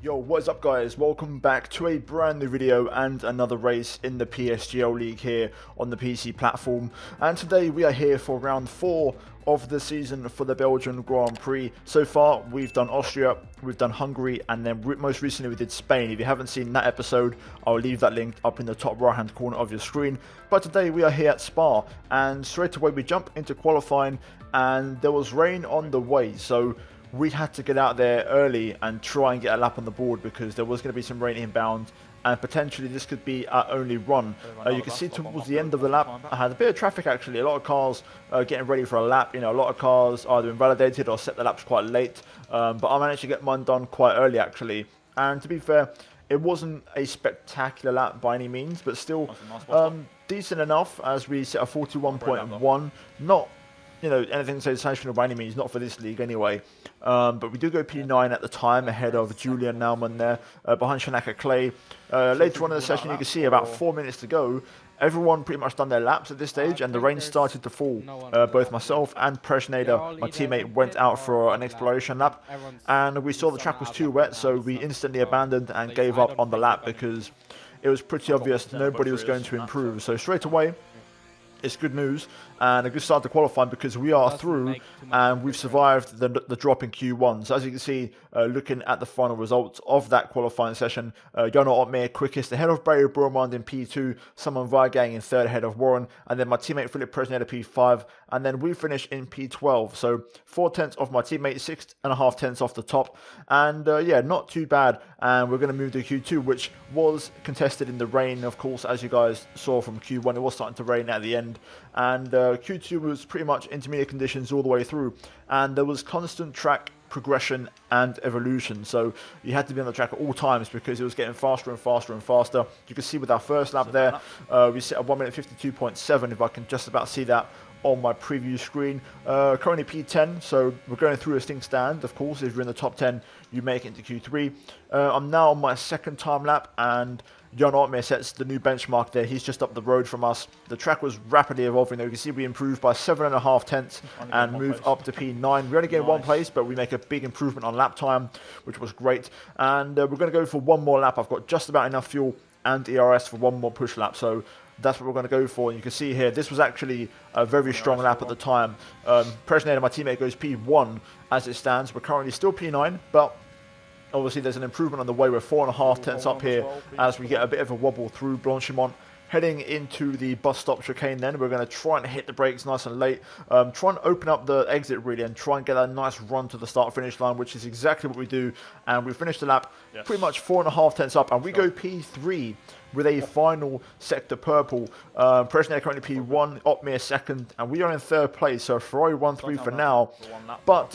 Yo, what is up guys? Welcome back to a brand new video and another race in the PSGL League here on the PC platform. And today we are here for round 4 of the season for the Belgian Grand Prix. So far we've done Austria, we've done Hungary, and then most recently we did Spain. If you haven't seen that episode, I'll leave that link up in the top right hand corner of your screen. But today we are here at Spa, and straight away we jump into qualifying, and there was rain on the way, so we had to get out there early and try and get a lap on the board because there was going to be some rain inbound, and potentially this could be our only run. You can see towards the end of the lap I had a bit of traffic actually, a lot of cars getting ready for a lap. You know, a lot of cars either invalidated or set the laps quite late, but I managed to get mine done quite early actually. And to be fair, it wasn't a spectacular lap by any means, but still decent enough as we set a 41.1. Not, you know, anything sensational by any means, not for this league anyway. But we do go P9 at the time, ahead of Julian Naumann there, behind Shanaka Clay. Later on in the session, you can see about 4 minutes to go. Everyone pretty much done their laps at this stage, and the rain started to fall. Both myself and Presneda, my teammate, went out for an exploration lap, and we saw the track was too wet, so we instantly abandoned and gave up on the lap because it was pretty obvious nobody was going to improve. So straight away, it's good news and a good start to qualifying because we are through and we've survived the drop in Q1. So as you can see, looking at the final results of that qualifying session, Jono Otmir quickest ahead of Barry Bromond in P2, Simon Weigang in third ahead of Warren, and then my teammate Philip Presneda P5, and then we finish in P12. So 4 tenths off my teammate, 6.5 tenths off the top, and yeah, not too bad. And we're going to move to Q2, which was contested in the rain, of course, as you guys saw from Q1. It was starting to rain at the end, and Q2 was pretty much intermediate conditions all the way through, and there was constant track progression and evolution, so you had to be on the track at all times because it was getting faster and faster and faster. You can see with our first lap there, we set a 1 minute 52.7, if I can just about see that on my preview screen. Currently P10, so we're going through a sting stand. Of course, if you're in the top 10, you make it into Q3. I'm now on my second time lap, and Jon Otmir sets the new benchmark there. He's just up the road from us. The track was rapidly evolving though. You can see we improved by 7.5 tenths and moved up to P9. We only gained one place, but we make a big improvement on lap time, which was great. And we're going to go for one more lap. I've got just about enough fuel and ERS for one more push lap, so that's what we're going to go for. And you can see here, this was actually a very strong lap at the time. Presneda, my teammate, goes P1 as it stands. We're currently still P9, but obviously there's an improvement on the way. We're 4.5 tenths up here as we get a bit of a wobble through Blanchimont. Heading into the bus stop chicane then, we're going to try and hit the brakes nice and late. Try and open up the exit really and try and get a nice run to the start-finish line, which is exactly what we do. And we finished the lap pretty much 4.5 tenths up, and we go P3 with a final sector purple. Presneda currently P1, Otmir second, and we are in third place. So Ferrari 1-3 for now, but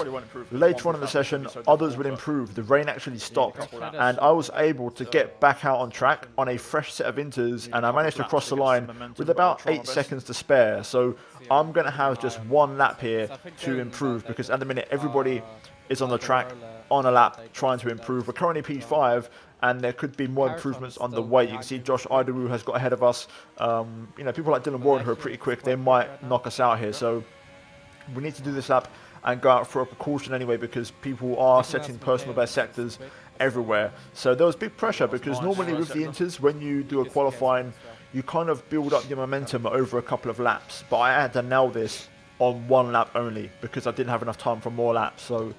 later on in the session, others would improve. The rain actually stopped, and I was able to get back out on track on a fresh set of inters, and I managed to cross the line with about 8 seconds to spare. So I'm going to have just one lap here to improve, because at the minute everybody is on the track on a lap trying to improve. We're currently P5, and there could be more improvements on the way. You can see Josh Idaru has got ahead of us. You know, people like Dylan Warren who are pretty quick, they might knock us out here. So we need to do this lap and go out for a precaution anyway, because people are setting personal best sectors everywhere. So there was big pressure, because normally with the inters, when you do a qualifying, you kind of build up your momentum over a couple of laps. But I had to nail this on one lap only because I didn't have enough time for more laps. So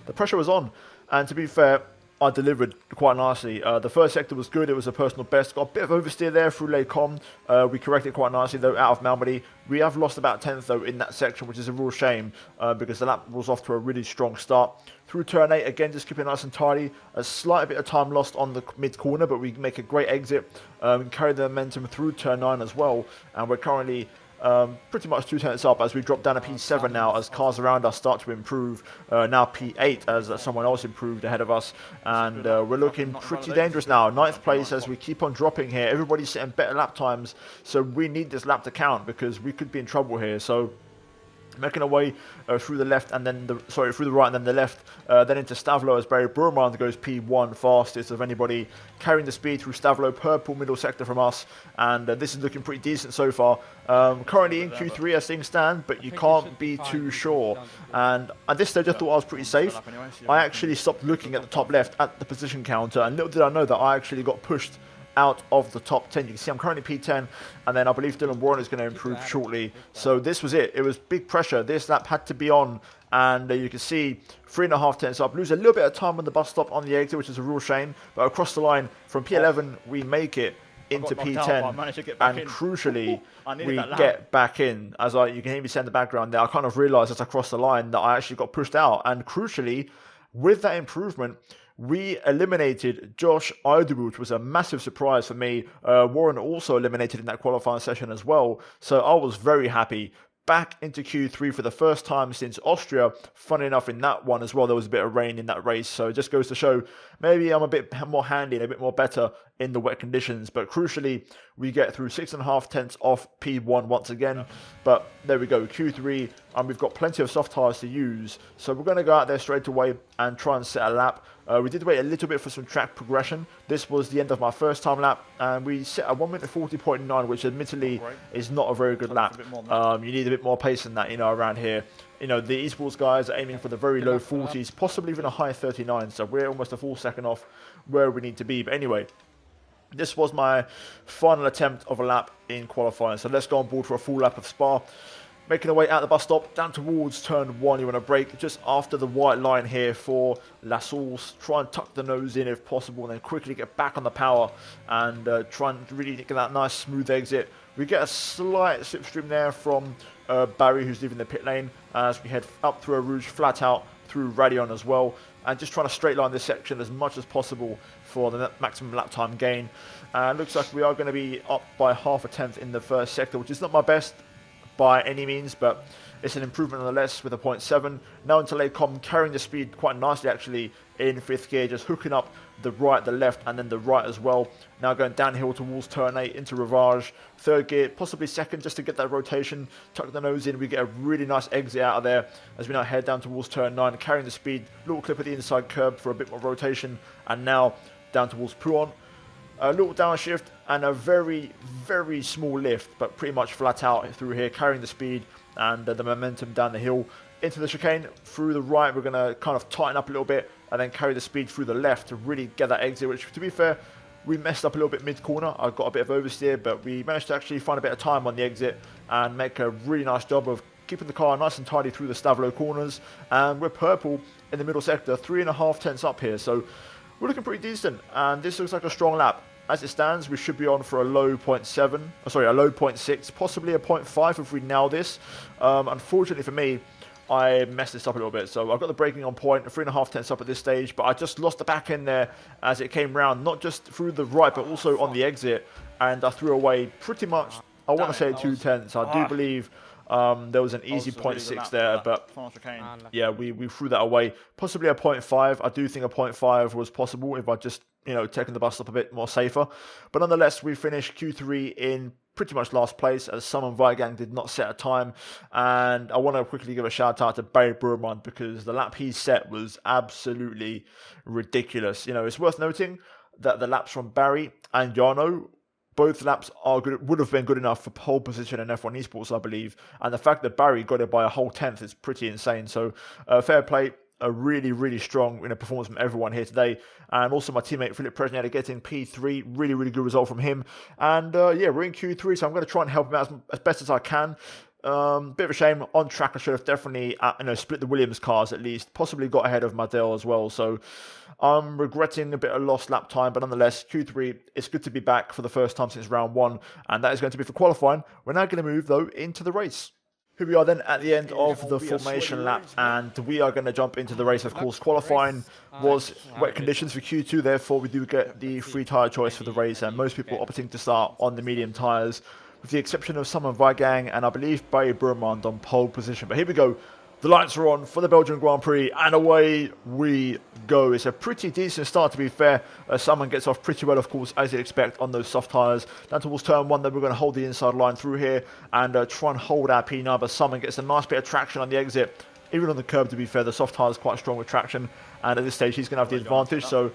the pressure was on, and to be fair, I delivered quite nicely. The first sector was good. It was a personal best. Got a bit of oversteer there through Les Combes. We corrected quite nicely though out of Malmedy. We have lost about 10th though in that section, which is a real shame because the lap was off to a really strong start. Through turn 8, again, just keeping it nice and tidy. A slight bit of time lost on the mid-corner, but we make a great exit. Carry the momentum through turn 9 as well. And we're currently pretty much 2 tenths up as we drop down to P7 now, as cars around us start to improve. Now P8 as someone else improved ahead of us, and we're looking pretty dangerous now. 9th place as we keep on dropping here. Everybody's setting better lap times, so we need this lap to count because we could be in trouble here. So making our way through the left and then through the right and then the left, then into Stavlo as Barry Burmand goes P1 fastest of anybody, carrying the speed through Stavlo, purple middle sector from us, and this is looking pretty decent so far. Currently in Q3 as things stand, but you can't be too sure. And at this stage I thought I was pretty safe. I actually stopped looking at the top left at the position counter, and little did I know that I actually got pushed out of the top 10. You can see I'm currently P10, and then I believe Dylan Warren is going to improve shortly. So this was it. It was big pressure. This lap had to be on, and you can see 3.5 tenths up. Lose a little bit of time on the bus stop on the exit, which is a real shame. But across the line from P11, we make it into P10, and crucially, we get back in. As you can hear me say in the background there, I kind of realised as I crossed the line that I actually got pushed out, and crucially, with that improvement, we eliminated Josh Idlewood, which was a massive surprise for me. Warren also eliminated in that qualifying session as well. So I was very happy. Back into Q3 for the first time since Austria. Funny enough, in that one as well, there was a bit of rain in that race. So it just goes to show maybe I'm a bit more handy and a bit more better in the wet conditions. But crucially, we get through 6.5 tenths off P1 once again. But there we go, Q3, and we've got plenty of soft tyres to use. So we're going to go out there straight away and try and set a lap. We did wait a little bit for some track progression. This was the end of my first time lap, and we set a 1 minute 40.9, which admittedly is not a very good lap. You need a bit more pace than that, around here. The esports guys are aiming for the very low 40s, possibly even a high 39, so we're almost a full second off where we need to be. But anyway, this was my final attempt of a lap in qualifying, so let's go on board for a full lap of Spa. Making our way out the bus stop, down towards turn 1, you want to brake just after the white line here for La Source. Try and tuck the nose in if possible, and then quickly get back on the power and try and really get that nice smooth exit. We get a slight slipstream there from Barry, who's leaving the pit lane, as we head up through a Rouge, flat out through Radion as well, and just trying to straight line this section as much as possible for the maximum lap time gain. Looks like we are going to be up by 0.5 tenth in the first sector, which is not my best by any means, but it's an improvement nonetheless with a 0.7. Now into Lecom, carrying the speed quite nicely actually in 5th gear, just hooking up the right, the left, and then the right as well. Now going downhill towards turn 8 into Rivage, 3rd gear, possibly 2nd, just to get that rotation, tuck the nose in. We get a really nice exit out of there as we now head down towards turn 9, carrying the speed, little clip at the inside curb for a bit more rotation, and now down towards Pouon. A little downshift and a very, very small lift, but pretty much flat out through here, carrying the speed and the momentum down the hill. Into the chicane, through the right, we're going to kind of tighten up a little bit and then carry the speed through the left to really get that exit, which, to be fair, we messed up a little bit mid-corner. I got a bit of oversteer, but we managed to actually find a bit of time on the exit and make a really nice job of keeping the car nice and tidy through the Stavlo corners. And we're purple in the middle sector, 3.5 tenths up here. So we're looking pretty decent, and this looks like a strong lap. As it stands, we should be on for a low 0.7, a low 0.6, possibly a 0.5 if we nail this. Unfortunately for me, I messed this up a little bit. So I've got the braking on point, 3.5 tenths up at this stage, but I just lost the back end there as it came round, not just through the right, but also on the exit. And I threw away pretty much, I want to say 2 tenths. I do believe there was an easy 0.6 there, but yeah, we threw that away. Possibly a 0.5. I do think a 0.5 was possible if I just, taking the bus up a bit more safer. But nonetheless, we finished Q3 in pretty much last place, as Simon Weigang did not set a time. And I want to quickly give a shout out to Barry Burmand, because the lap he set was absolutely ridiculous. It's worth noting that the laps from Barry and Jarno, both laps are good, would have been good enough for pole position in F1 Esports, I believe. And the fact that Barry got it by a whole tenth is pretty insane. So fair play. A really, really strong performance from everyone here today. And also my teammate Philip Presniater getting P3. Really, really good result from him. And yeah, we're in Q3, so I'm going to try and help him out as best as I can. Bit of a shame. On track, I should have definitely split the Williams cars at least. Possibly got ahead of Madel as well. So I'm regretting a bit of lost lap time. But nonetheless, Q3, it's good to be back for the first time since round 1. And that is going to be for qualifying. We're now going to move, though, into the race. Here we are then at the end of the formation lap, and we are going to jump into the race. Of course, qualifying was wet conditions for Q2, therefore we do get the free tyre choice for the race, and most people opting to start on the medium tyres, with the exception of Simon Weigang and I believe Barry Burmand on pole position. But here we go. The lights are on for the Belgian Grand Prix, and away we go. It's a pretty decent start, to be fair. Salmon gets off pretty well, of course, as you'd expect on those soft tyres. Down towards turn 1, then we're going to hold the inside line through here and try and hold our P9, but Salmon gets a nice bit of traction on the exit. Even on the curb, to be fair, the soft tyre is quite strong with traction, and at this stage he's going to have the advantage, so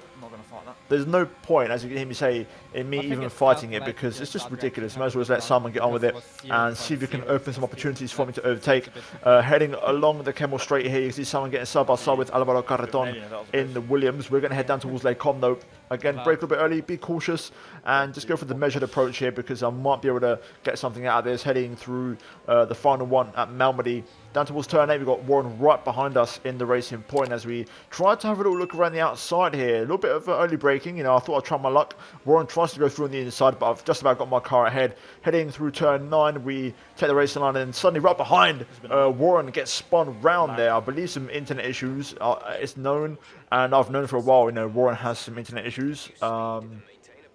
there's no point, as you can hear me say, in me even fighting it, because it's just ridiculous. Might as well just let someone get on with it and see if you can open some opportunities for me to overtake. Heading along the Kemmel Straight here, you can see someone getting side by side with Alvaro Carreton in the Williams. We're going to head down towards Les Combes though. Again, brake a little bit early, be cautious, and just go for the measured approach here, because I might be able to get something out of this. Heading through the final one at Malmedy. Down towards turn 8, we've got Warren right behind us in the racing point as we try to have a little look around the outside here. A little bit of early braking, you know, I thought I'd try my luck. Warren tries to go through on the inside, but I've just about got my car ahead. Heading through turn 9, we take the racing line, and suddenly right behind, Warren gets spun round there. I believe some internet issues. It's known, and I've known for a while, you know, Warren has some internet issues.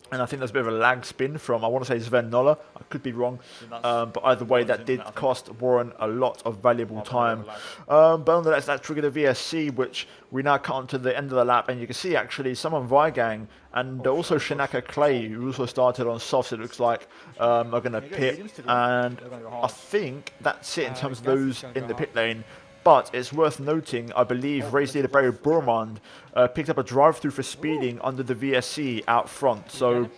And I think there's a bit of a lag spin from, I want to say, Sven Noller. I could be wrong. But either way, that did cost Warren a lot of valuable time. But nonetheless, that triggered a VSC, which we now come to the end of the lap. And you can see, actually, someone Weigang and also Shinaka Clay, who also started on softs, it looks like, are going to pit. And I think that's it in terms of those in the pit lane. But it's worth noting, I believe, race leader Barry Bourmond picked up a drive-through for speeding under the VSC out front. So,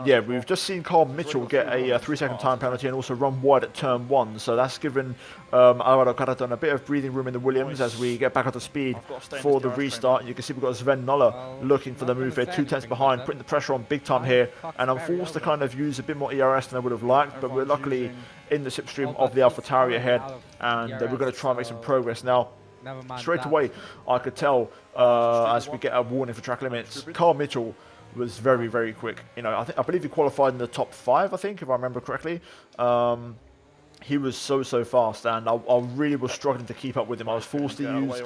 yeah, we've just seen Carl Mitchell get a 3-second time penalty and also run wide at turn 1. So that's given Alvaro Carreton a bit of breathing room in the Williams as we get back up to speed for the restart. You can see we've got Sven Noller looking for the move here, 2 tenths behind, putting the pressure on big time here. And I'm forced to kind of use a bit more ERS than I would have liked, but we're luckily in the slipstream of the AlphaTauri ahead, and we're going to try and make some progress now. Straight away, I could tell as we get a warning for track limits, Carl Mitchell was very, very quick. You know, I believe he qualified in the top 5, I think, if I remember correctly. He was so fast, and I really was struggling to keep up with him. I was forced to use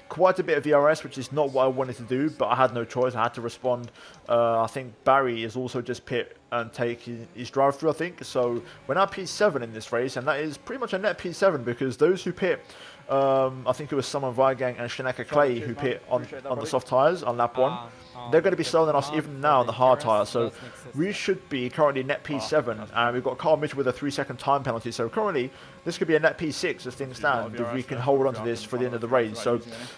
quite a bit of ERS, which is not what I wanted to do, but I had no choice. I had to respond. I think Barry is also just pit and take his drive-through, I think. So we're now P7 in this race, and that is pretty much a net P7, because those who pit, I think it was Simon Weigang and Shinaka Clay who pit on the soft tyres on lap 1. They're going to be slower than us even now on the hard tyre, so we should be currently net P7, and we've got Carl Mitchell with a 3-second time penalty, so currently this could be a net P6 as things stand if we can hold on to this for the end of the race.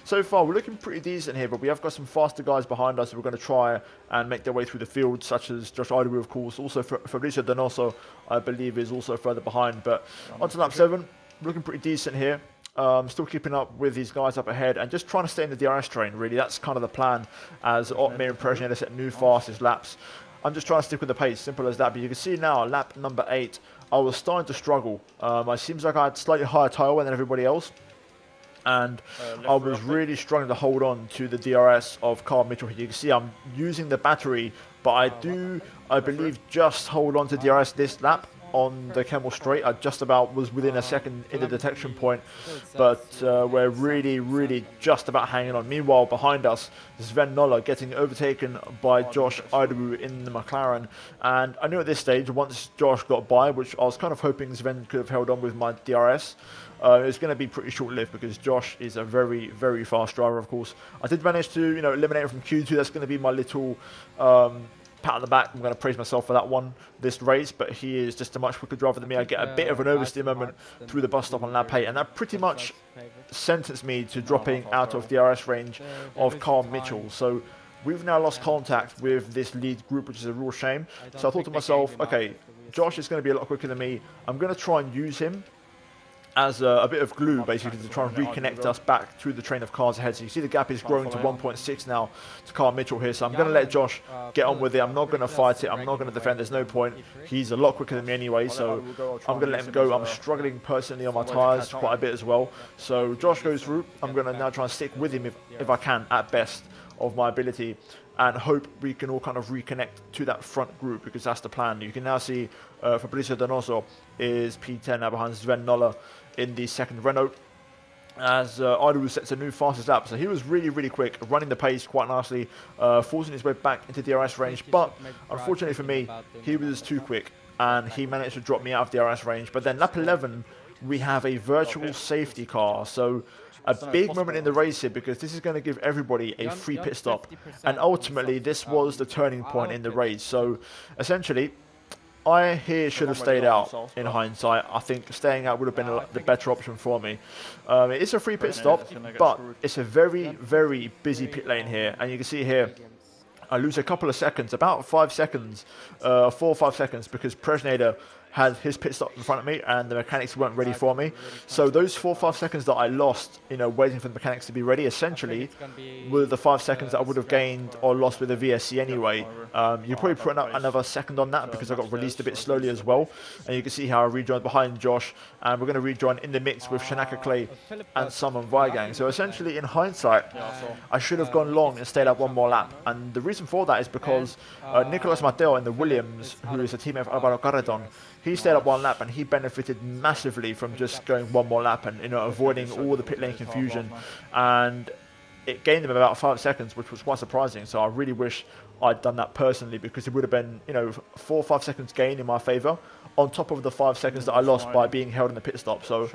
So far we're looking pretty decent here, but we have got some faster guys behind us who are going to try and make their way through the field, such as Josh Idawu, of course. Also Fabrizio Donoso, I believe, is also further behind, but on to lap 7, looking pretty decent here. Still keeping up with these guys up ahead and just trying to stay in the DRS train, really. That's kind of the plan, as Otmir and Prejner set new fastest laps. I'm just trying to stick with the pace, simple as that. But you can see now, lap number 8, I was starting to struggle. It seems like I had slightly higher tyre wear than everybody else, and I was really struggling to hold on to the DRS of Carl Mitchell. You can see I'm using the battery, but I believe, just hold on to DRS this lap. On the Kemmel Straight, I just about was within a second in the detection point, but we're really just about hanging on. Meanwhile, behind us, Sven Noller getting overtaken by Josh Idawu in the McLaren, and I knew at this stage, once Josh got by, which I was kind of hoping Sven could have held on with my DRS, it was going to be pretty short-lived, because Josh is a very fast driver, of course. I did manage to, you know, eliminate him from Q2. That's going to be my little pat on the back. I'm going to praise myself for that one this race, but he is just a much quicker driver than me. I get a bit of an oversteer moment through the bus stop on lap 8, and that pretty much sentenced me to dropping out of the DRS range of Carl Mitchell. So we've now lost contact with this lead group, which is a real shame. So I thought to myself, okay, Josh is going to be a lot quicker than me. I'm going to try and use him as a bit of glue, basically, to try and reconnect us back through the train of cars ahead. So you see the gap is growing to 1.6 now to Carl Mitchell here. So I'm going to let Josh get on with it. I'm not going to fight it. I'm not going to defend. There's no point. He's a lot quicker than me anyway, so I'm going to let him go. I'm struggling personally on my tyres quite a bit as well. So Josh goes through. I'm going to now try and stick with him if I can, at best of my ability, and hope we can all kind of reconnect to that front group, because that's the plan. You can now see Fabrizio Donoso is P10 now behind Sven Noller in the second Renault, as Idawu sets a new fastest lap. So he was really quick, running the pace quite nicely, forcing his way back into DRS range, but unfortunately for me, he was too quick, and he managed to drop me out of DRS range. But then lap 11, we have a virtual safety car. So a big moment in the race here, because this is going to give everybody a free pit stop. And ultimately, this was the turning point in the race. So essentially, I here should have stayed out in hindsight. I think staying out would have been the better option for me. It is a free pit stop, but it's a very, very busy pit lane here. And you can see here, I lose a couple of seconds, about 5 seconds, 4 or 5 seconds, because Presnader had his pit stop in front of me and the mechanics weren't ready for me. So those 4 or 5 seconds that I lost, you know, waiting for the mechanics to be ready, essentially were the 5 seconds that I would have gained or lost with the VSC anyway. You probably put another second on that because I got released a bit slowly as well. And you can see how I rejoined behind Josh, and we're going to rejoin in the mix with Shanaka Clay and Simon Weigang. So essentially, in hindsight, I should have gone long and stayed up one more lap. And the reason for that is because Nicolas Mateo in the Williams, who is a teammate of Alvaro Carreton, he stayed up one lap and he benefited massively from just going one more lap and, you know, avoiding all the pit lane confusion. And it gained him about 5 seconds, which was quite surprising. So I really wish I'd done that personally, because it would have been, you know, 4 or 5 seconds gain in my favour, on top of the 5 seconds that I lost by being held in the pit stop. So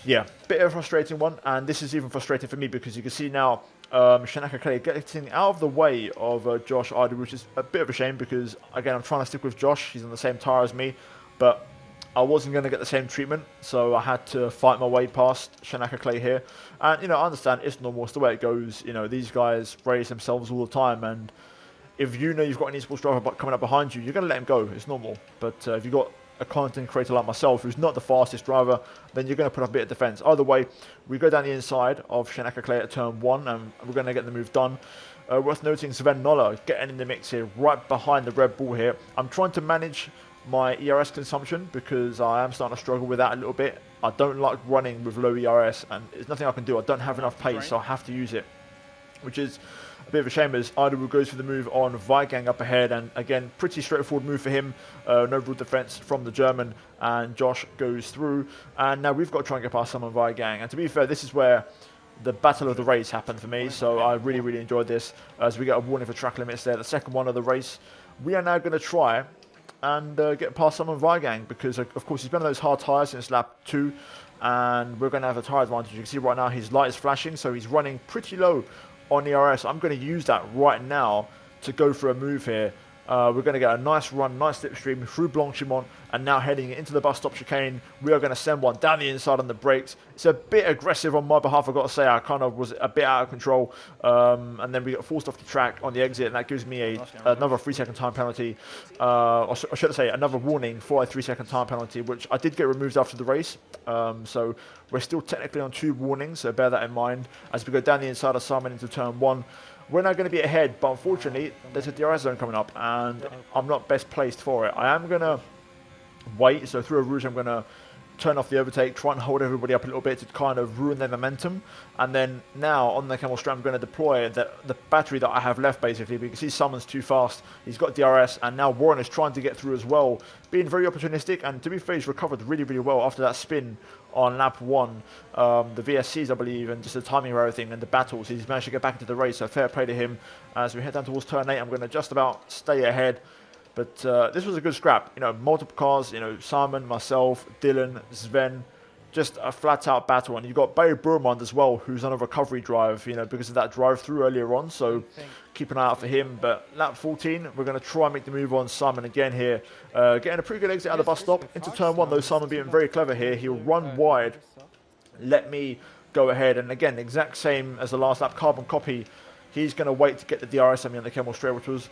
yeah, bit of a frustrating one, and this is even frustrating for me because you can see now Shanaka Clay getting out of the way of Josh Ida, which is a bit of a shame because, again, I'm trying to stick with Josh. He's on the same tyre as me, but I wasn't going to get the same treatment, so I had to fight my way past Shanaka Clay here. And, you know, I understand it's normal, it's the way it goes. You know, these guys race themselves all the time, and if you know you've got an esports driver coming up behind you, you're going to let him go. It's normal. But if you've got a content creator like myself who's not the fastest driver, then you're going to put up a bit of defense. Either way, we go down the inside of Shanaka Clay at turn 1, and we're going to get the move done. Worth noting, Sven Noller getting in the mix here, right behind the Red Bull here. I'm trying to manage my ERS consumption because I am starting to struggle with that a little bit. I don't like running with low ERS, and there's nothing I can do. I don't have enough pace, so I have to use it, which is a bit of a shame, as Idaho goes for the move on Weigang up ahead, and again, pretty straightforward move for him. No real defense from the German, and Josh goes through, and now we've got to try and get past Simon Weigang. And to be fair, this is where the battle of the race happened for me, so I really, really enjoyed this, as we get a warning for track limits there, the second one of the race. We are now going to try and get past Simon Weigang, because of course he's been on those hard tyres since lap 2, and we're going to have a tyre advantage. You can see right now his light is flashing, so he's running pretty low on ERS. I'm going to use that right now to go for a move here. We're going to get a nice run, nice slipstream through Blanchimont, and now heading into the bus stop chicane. We are going to send one down the inside on the brakes. It's a bit aggressive on my behalf, I've got to say. I kind of was a bit out of control, and then we got forced off the track on the exit, and that gives me another 3-second time penalty, or should I say another warning for a 3-second time penalty, which I did get removed after the race. So we're still technically on 2 warnings, so bear that in mind as we go down the inside of Simon into turn 1. We're now going to be ahead, but unfortunately there's a DRS zone coming up and I'm not best placed for it. I am going to wait, so through a rouge I'm going to turn off the overtake, try and hold everybody up a little bit to kind of ruin their momentum, and then now on the Camel Strand I'm going to deploy the battery that I have left basically. But you can see Simon's too fast, he's got DRS, and now Warren is trying to get through as well, being very opportunistic, and to be fair he's recovered really, really well after that spin on lap 1, the VSCs I believe, and just the timing of everything and the battles. He's managed to get back into the race, so fair play to him. As we head down towards turn 8, I'm going to just about stay ahead. But this was a good scrap, you know, multiple cars, you know, Simon, myself, Dylan, Sven, just a flat-out battle. And you've got Barry Burmond as well, who's on a recovery drive, you know, because of that drive-through earlier on. So keep an eye out for him. But lap 14, we're going to try and make the move on Simon again here. Getting a pretty good exit out of the bus stop into turn 1, though Simon being very clever here. He'll run wide, let me go ahead. And again, exact same as the last lap, carbon copy. He's going to wait to get the DRS on me on the Kemmel Straight, which was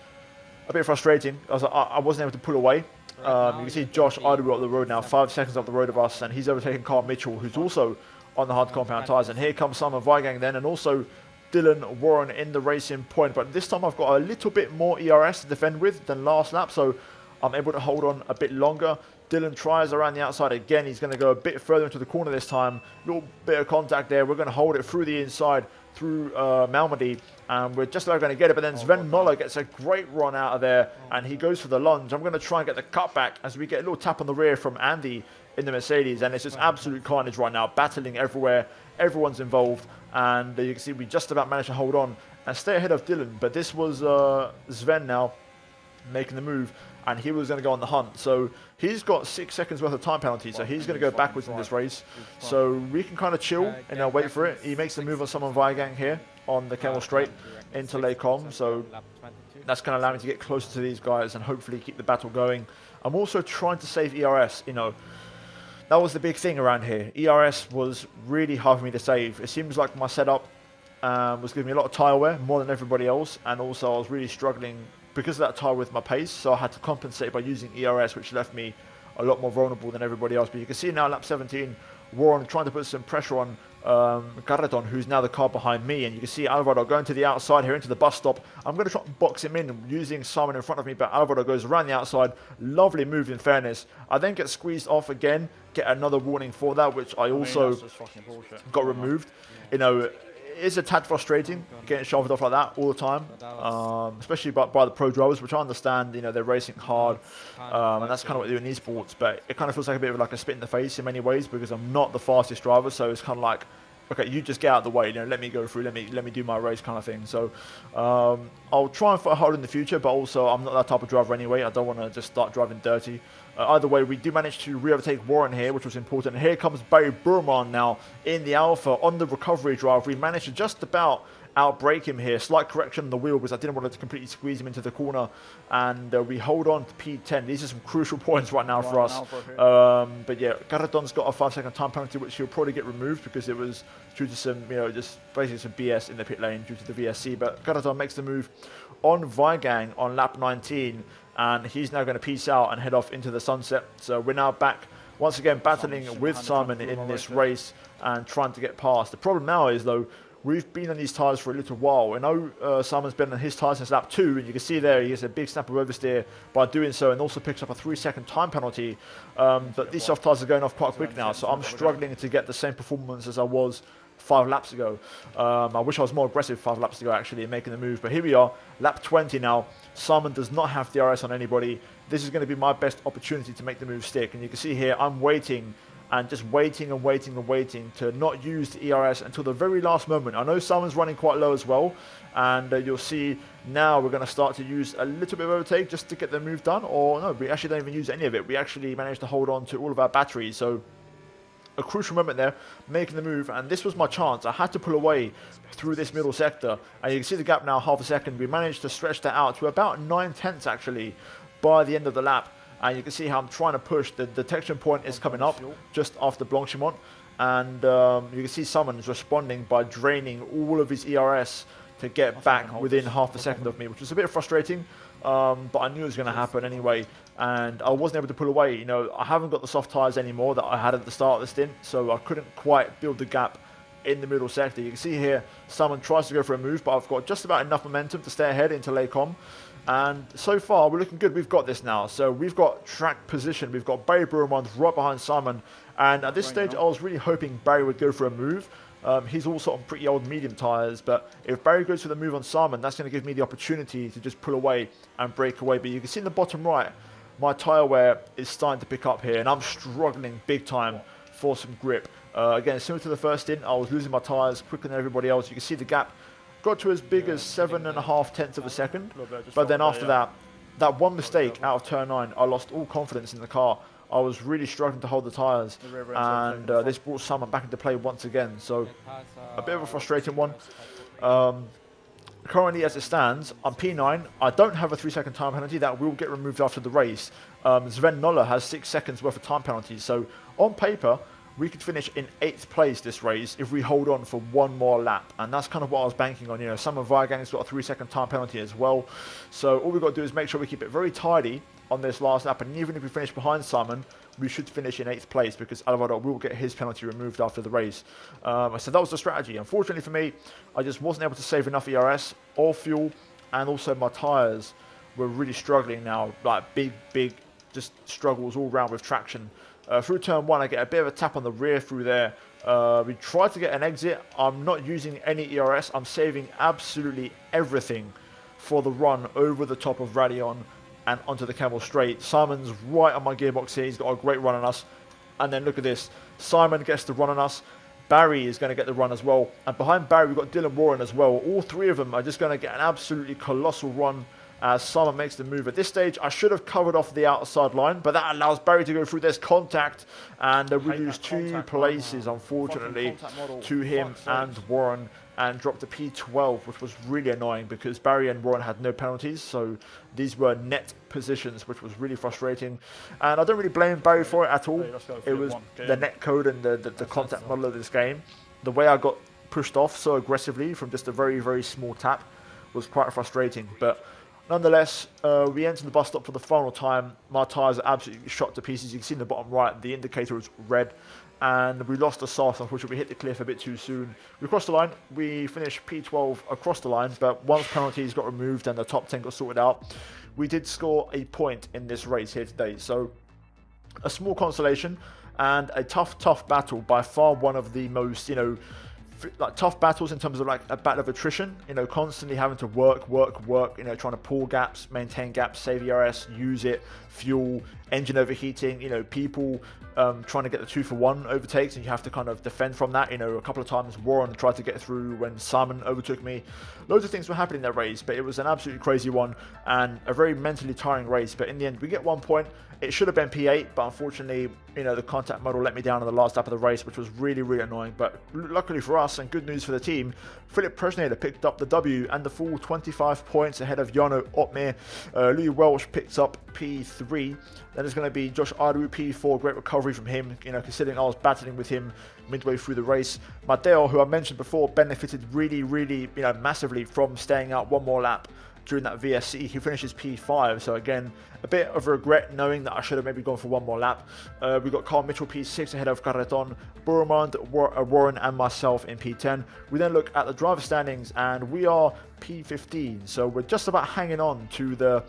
a bit frustrating. I wasn't able to pull away. You can see Josh Idaho up the road now, 5 seconds up the road of us, and he's overtaken Carl Mitchell, who's also on the hard compound tyres. And here comes Simon Weigang then, and also Dylan Warren in the racing point. But this time I've got a little bit more ERS to defend with than last lap, so I'm able to hold on a bit longer. Dylan tries around the outside again. He's going to go a bit further into the corner this time. Little bit of contact there. We're going to hold it through the inside, through Malmedy, and we're just about going to get it. But then Sven Noller gets a great run out of there, and he goes for the lunge. I'm going to try and get the cutback as we get a little tap on the rear from Andy in the Mercedes, and it's just absolute carnage right now, battling everywhere. Everyone's involved, and you can see we just about managed to hold on and stay ahead of Dylan. But this was Sven now making the move, and he was going to go on the hunt. So he's got 6 seconds worth of time penalty, so he's going to go backwards in this race. So we can kind of chill and wait for it. He makes the move on someone Vigang here on the Camel Straight into Lecom, so that's going to allow me to get closer to these guys and hopefully keep the battle going. I'm also trying to save ERS, you know. That was the big thing around here. ERS was really hard for me to save. It seems like my setup was giving me a lot of tire wear, more than everybody else, and also I was really struggling because of that tire with my pace, so I had to compensate by using ERS, which left me a lot more vulnerable than everybody else. But you can see now, lap 17, Warren trying to put some pressure on Garreton, who's now the car behind me, and you can see Alvaro going to the outside here into the bus stop. I'm going to try and box him in using Simon in front of me, but Alvaro goes around the outside. Lovely move, in fairness. I then get squeezed off again, get another warning for that, which I also got removed. You know, it's a tad frustrating getting shoved off like that all the time, especially by the pro drivers, which I understand. You know, they're racing hard, and that's kind of what they do in esports. But it kind of feels like a bit of like a spit in the face in many ways, because I'm not the fastest driver. So it's kind of like, okay, you just get out of the way. You know, let me go through. Let me do my race, kind of thing. So I'll try and fight hard in the future, but also I'm not that type of driver anyway. I don't want to just start driving dirty. Either way, we do manage to re-overtake Warren here, which was important. Here comes Barry Burman now in the Alpha on the recovery drive. We managed to just about outbrake him here. Slight correction on the wheel because I didn't want to completely squeeze him into the corner. And we hold on to P10. These are some crucial points right now for us. But yeah, Garreton's got a 5-second time penalty, which he'll probably get removed because it was due to some, you know, just basically some BS in the pit lane due to the VSC. But Garreton makes the move on Vigang on lap 19. And he's now going to peace out and head off into the sunset. So we're now back once again battling with Simon in this race and trying to get past. The problem now is, though, we've been on these tyres for a little while. I know Simon's been on his tyres since lap 2, and you can see there he gets a big snap of oversteer by doing so, and also picks up a 3-second time penalty. But these soft tyres are going off quite quick now, so I'm struggling to get the same performance as I was 5 laps ago. I wish I was more aggressive 5 laps ago, actually, in making the move. But here we are, lap 20 now. Simon does not have DRS on anybody. This is going to be my best opportunity to make the move stick. And you can see here, I'm waiting and just waiting and waiting and waiting to not use the ERS until the very last moment. I know Simon's running quite low as well. And you'll see now we're going to start to use a little bit of overtake just to get the move done. Or no, we actually don't even use any of it. We actually managed to hold on to all of our batteries. So a crucial moment there, making the move, and this was my chance. I had to pull away through this middle sector, and you can see the gap now, half a second. We managed to stretch that out to about 9/10 actually by the end of the lap, and you can see how I'm trying to push. The detection point is coming up just after Blanchimont, and you can see Simon's responding by draining all of his ERS to get back within half a second of me, which was a bit frustrating, but I knew it was going to happen anyway. And I wasn't able to pull away. You know, I haven't got the soft tyres anymore that I had at the start of the stint, so I couldn't quite build the gap in the middle sector. You can see here, Simon tries to go for a move, but I've got just about enough momentum to stay ahead into Lecom. And so far, we're looking good. We've got this now. So we've got track position. We've got Barry Burman right behind Simon. And at this stage, I was really hoping Barry would go for a move. He's also on pretty old medium tyres, but if Barry goes for the move on Simon, that's going to give me the opportunity to just pull away and break away. But you can see in the bottom right, my tyre wear is starting to pick up here, and I'm struggling big time for some grip. Again, similar to the first stint, I was losing my tyres quicker than everybody else. You can see the gap got to as big as 7.5 of a second, but then after that one mistake out of turn 9, I lost all confidence in the car. I was really struggling to hold the tyres, and this brought Simon back into play once again. So a bit of a frustrating one. Currently, as it stands, I'm P9. I don't have a 3-second time penalty. That will get removed after the race. Sven Noller has 6 seconds worth of time penalties. So on paper, we could finish in 8th place this race if we hold on for one more lap. And that's kind of what I was banking on. You know, Simon Vigang's got a 3-second time penalty as well. So all we've got to do is make sure we keep it very tidy on this last lap. And even if we finish behind Simon, we should finish in 8th place because Alvaro will get his penalty removed after the race. So that was the strategy. Unfortunately for me, I just wasn't able to save enough ERS or fuel, and also my tyres were really struggling now. Like big, just struggles all round with traction. Through turn 1, I get a bit of a tap on the rear through there. We tried to get an exit. I'm not using any ERS. I'm saving absolutely everything for the run over the top of Radion and onto the Camel Straight. Simon's right on my gearbox here. He's got a great run on us. And then look at this. Simon gets the run on us. Barry is going to get the run as well. And behind Barry, we've got Dylan Warren as well. All three of them are just going to get an absolutely colossal run as Simon makes the move. At this stage, I should have covered off the outside line, but that allows Barry to go through. There's contact, and we lose 2 places, unfortunately, to him and Warren, and dropped to P12, which was really annoying because Barry and Warren had no penalties, so these were net positions, which was really frustrating. And I don't really blame Barry for it at all. It was the net code and the contact model of this game. The way I got pushed off so aggressively from just a very, very small tap was quite frustrating. But nonetheless, we enter the bus stop for the final time. My tyres are absolutely shot to pieces. You can see in the bottom right, the indicator is red. And we lost the sauce, unfortunately. We hit the cliff a bit too soon. We crossed the line. We finished P12 across the line, but once penalties got removed and the top 10 got sorted out, we did score a point in this race here today. So a small consolation and a tough battle. By far one of the most, like tough battles in terms of like a battle of attrition, constantly having to work, trying to pull gaps, maintain gaps, save ERS, use it, fuel, engine overheating, people trying to get the 2-for-1 overtakes, and you have to kind of defend from that. A couple of times Warren tried to get through when Simon overtook me. Loads of things were happening in that race, but it was an absolutely crazy one and a very mentally tiring race. But in the end, we get 1 point. It should have been P8, but unfortunately, the contact model let me down on the last lap of the race, which was really, really annoying. But luckily for us, and good news for the team, Philip Presnader picked up the W and the full 25 points ahead of Jarno Otmir. Louis Welch picks up P3. Then it's going to be Josh Adu P4. Great recovery from him, considering I was battling with him midway through the race. Matteo, who I mentioned before, benefited really, really, massively from staying out 1 more lap during that VSC. He finishes P5, so again, a bit of regret knowing that I should have maybe gone for 1 more lap. We got Carl Mitchell P6 ahead of Carreton, Bourmond, Warren and myself in P10. We then look at the driver standings and we are P15, so we're just about hanging on to the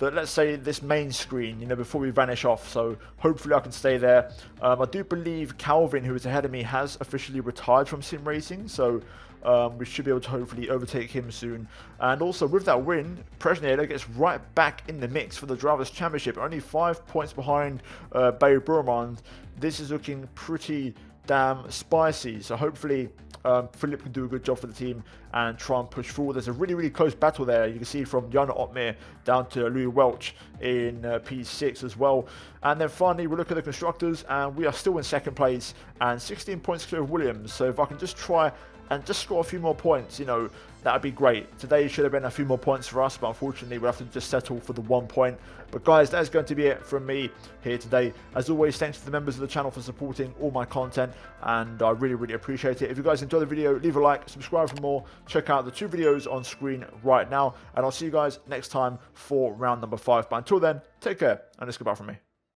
let's say this main screen, before we vanish off. So hopefully I can stay there. I do believe Calvin, who is ahead of me, has officially retired from sim racing, so we should be able to hopefully overtake him soon. And also with that win, Presnader gets right back in the mix for the Drivers' Championship, only 5 points behind Barry Bourmond. This is looking pretty damn spicy, so hopefully Philip can do a good job for the team and try and push forward. There's a really, really close battle there. You can see from Jarno Otmir down to Louis Welch in P6 as well. And then finally, we look at the constructors and we are still in 2nd place and 16 points clear of Williams. So if I can just try and just score a few more points, that would be great. Today should have been a few more points for us, but unfortunately we'll have to just settle for the 1 point. But guys, that is going to be it from me here today. As always, thanks to the members of the channel for supporting all my content, and I really, really appreciate it. If you guys enjoyed the video, leave a like, subscribe for more, check out the 2 videos on screen right now, and I'll see you guys next time for round number 5. But until then, take care, and it's goodbye from me.